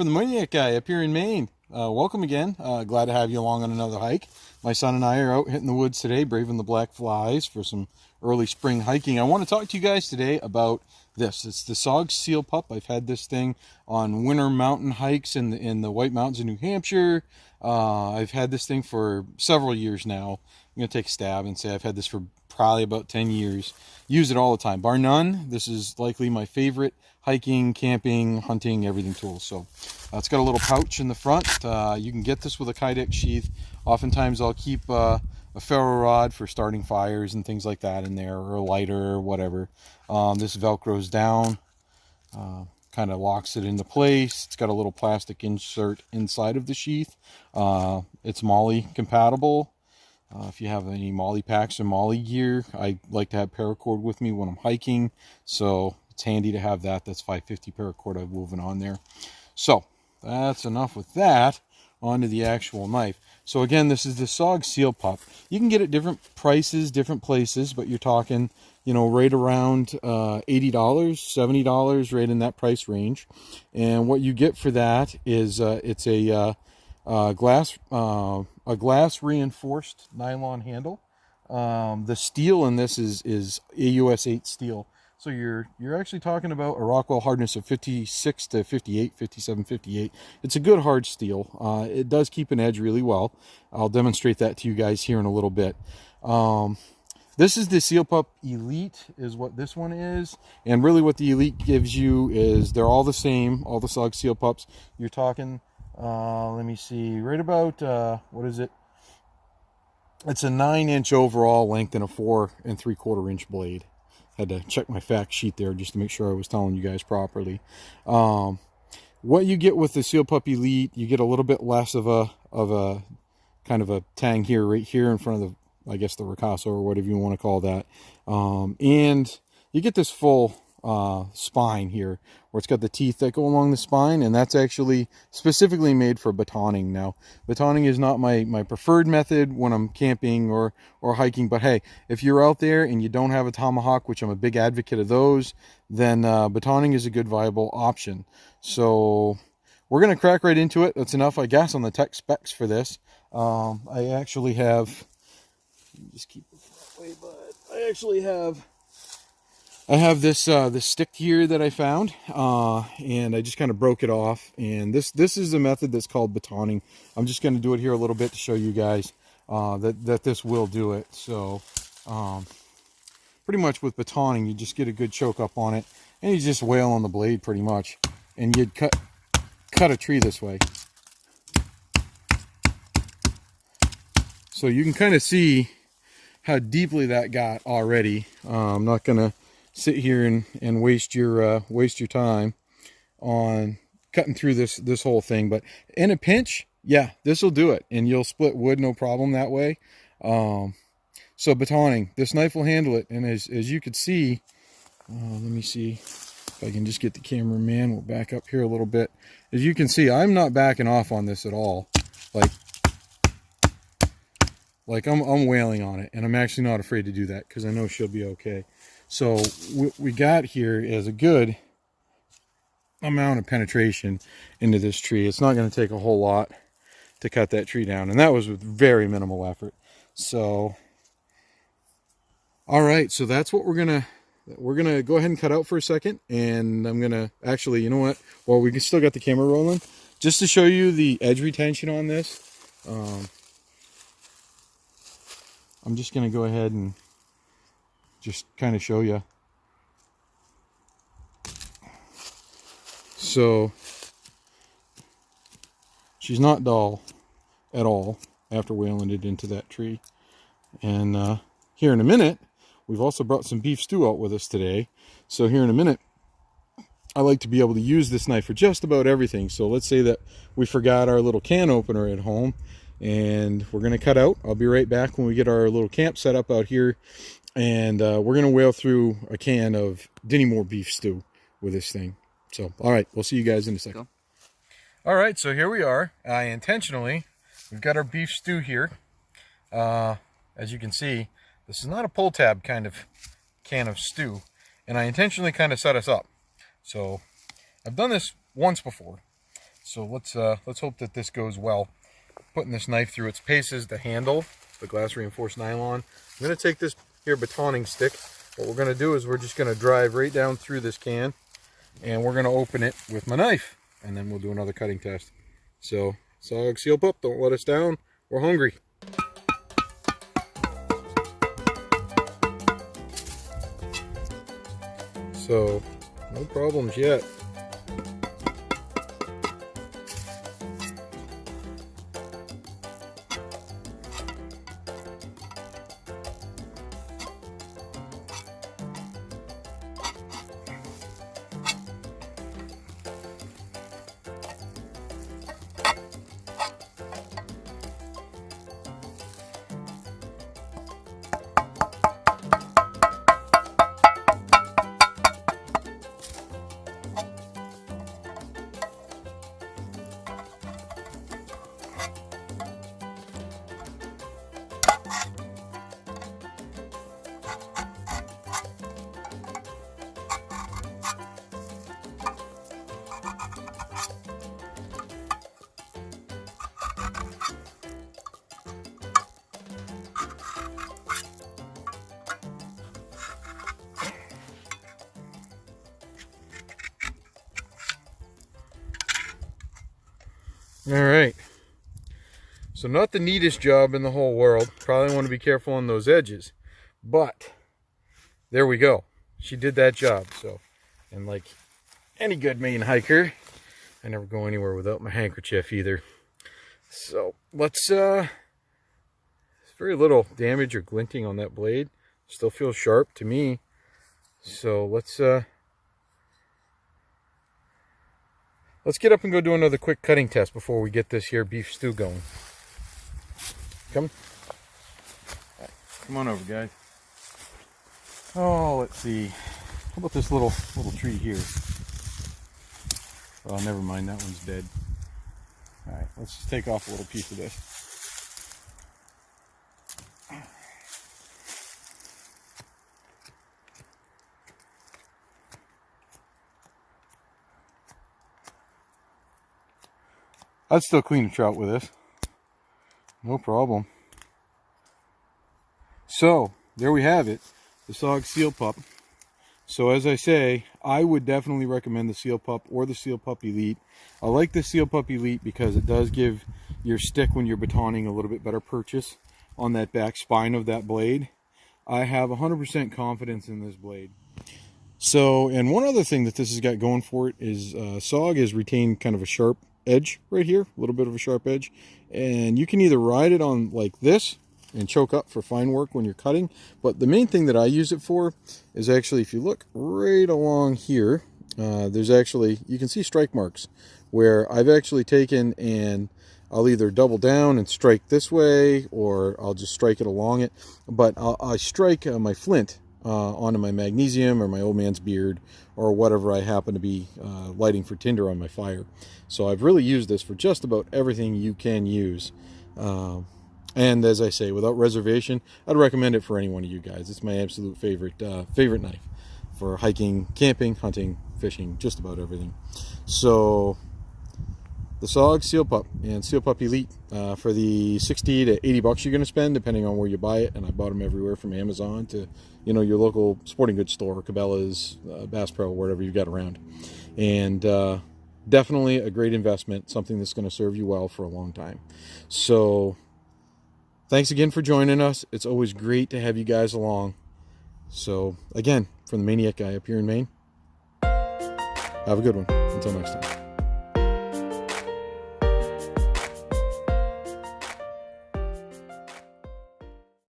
from the Maniac Guy up here in Maine. Welcome again. Glad to have you along on another hike. My son and I are out hitting the woods today, braving the black flies for some early spring hiking. I want to talk to you guys today about this. It's the SOG Seal Pup. I've had this thing on winter mountain hikes in the White Mountains of New Hampshire. I've had this thing for several years now. I'm going to take a stab and say I've had this for probably about 10 years. Use it all the time. Bar none, this is likely my favorite hiking, camping, hunting, everything tool. So it's got a little pouch in the front. You can get this with a Kydex sheath. Oftentimes I'll keep a ferro rod for starting fires and things like that in there, or a lighter or whatever. This velcros down, kind of locks it into place. It's got a little plastic insert inside of the sheath. It's MOLLE compatible. If you have any MOLLE packs or MOLLE gear, I like to have paracord with me when I'm hiking, so it's handy to have that. That's 550 paracord I've woven on there. So that's enough with that. On to the actual knife. So again, this is the SOG Seal Pup. You can get it different prices, different places, but you're talking, you know, right around $80, $70, right in that price range. And what you get for that is it's a glass reinforced nylon handle. The steel in this is AUS 8 steel. So you're actually talking about a Rockwell hardness of 56 to 58, 57, 58. It's a good hard steel. It does keep an edge really well. I'll demonstrate that to you guys here in a little bit. This is the Seal Pup Elite is what this one is. And really what the Elite gives you is they're all the same, all the SOG Seal Pups. You're talking, let me see, right about, what is it? It's a 9-inch overall length and a 4 3/4 inch blade. Had to check my fact sheet there just to make sure I was telling you guys properly. What you get with the Seal Pup Elite, you get a little bit less of a kind of a tang here, right here in front of the, I guess, the ricasso or whatever you want to call that. And you get this full spine here, where it's got the teeth that go along the spine, and that's actually specifically made for batoning. Now, batoning is not my preferred method when I'm camping or hiking, but hey, if you're out there and you don't have a tomahawk, which I'm a big advocate of those, then batoning is a good viable option. So we're going to crack right into it. That's enough, I guess, on the tech specs for this. I actually have, just keep it that way, but I actually have this this stick here that I found, and I just kind of broke it off. And this is a method that's called batoning. I'm just going to do it here a little bit to show you guys that this will do it. So pretty much with batoning, you just get a good choke up on it, and you just wail on the blade pretty much, and you'd cut a tree this way. So you can kind of see how deeply that got already. I'm not gonna sit here and waste your time on cutting through this whole thing, but in a pinch, yeah, this will do it, and you'll split wood no problem that way. So batoning, this knife will handle it, and as you can see, let me see if I can just get the cameraman. We'll back up here a little bit. As you can see, I'm not backing off on this at all. Like I'm wailing on it, and I'm actually not afraid to do that because I know she'll be okay. So what we got here is a good amount of penetration into this tree. It's not going to take a whole lot to cut that tree down, and that was with very minimal effort. So all right, so that's what we're gonna go ahead and cut out for a second, and I'm gonna actually, you know what, well, we still got the camera rolling, just to show you the edge retention on this. I'm just going to go ahead and just kind of show you. So she's not dull at all after wailing it into that tree. And here in a minute, we've also brought some beef stew out with us today. So here in a minute, I like to be able to use this knife for just about everything. So let's say that we forgot our little can opener at home, and we're going to cut out. I'll be right back when we get our little camp set up out here, and we're going to whale through a can of Dinty beef stew with this thing. So, all right, we'll see you guys in a second. All right, so here we are. We've got our beef stew here. As you can see, this is not a pull tab kind of can of stew, and I intentionally kind of set us up. So I've done this once before. So let's hope that this goes well. Putting this knife through its paces, the handle, the glass reinforced nylon. I'm going to take this here batoning stick. What we're going to do is we're just going to drive right down through this can, and we're going to open it with my knife, and then we'll do another cutting test. So, SOG Seal Pup, don't let us down. We're hungry. So, no problems yet. All right, so not the neatest job in the whole world. Probably want to be careful on those edges, but there we go. She did that job. So, and like any good Maine hiker, I never go anywhere without my handkerchief either. So let's, there's very little damage or glinting on that blade. Still feels sharp to me. So let's get up and go do another quick cutting test before we get this here beef stew going. Come on over, guys. Oh, let's see. How about this little tree here? Oh, never mind. That one's dead. All right, let's just take off a little piece of this. I'd still clean a trout with this. No problem. So, there we have it. The SOG Seal Pup. So as I say, I would definitely recommend the Seal Pup or the Seal Pup Elite. I like the Seal Pup Elite because it does give your stick when you're batoning a little bit better purchase on that back spine of that blade. I have 100% confidence in this blade. So, and one other thing that this has got going for it is SOG has retained kind of a sharp edge right here, a little bit of a sharp edge, and you can either ride it on like this and choke up for fine work when you're cutting, but the main thing that I use it for is actually, if you look right along here, there's actually, you can see strike marks where I've actually taken and I'll either double down and strike this way, or I'll just strike it along it, but I strike my flint onto my magnesium or my old man's beard or whatever I happen to be lighting for tinder on my fire. So I've really used this for just about everything you can use. And as I say, without reservation, I'd recommend it for any one of you guys. It's my absolute favorite knife for hiking, camping, hunting, fishing, just about everything. So the SOG Seal Pup and Seal Pup Elite for the 60 to 80 bucks you're going to spend, depending on where you buy it. And I bought them everywhere from Amazon to, you know, your local sporting goods store, Cabela's, Bass Pro, wherever you got around. And definitely a great investment, something that's going to serve you well for a long time. So thanks again for joining us. It's always great to have you guys along. So again, from the Maniac Guy up here in Maine, have a good one. Until next time.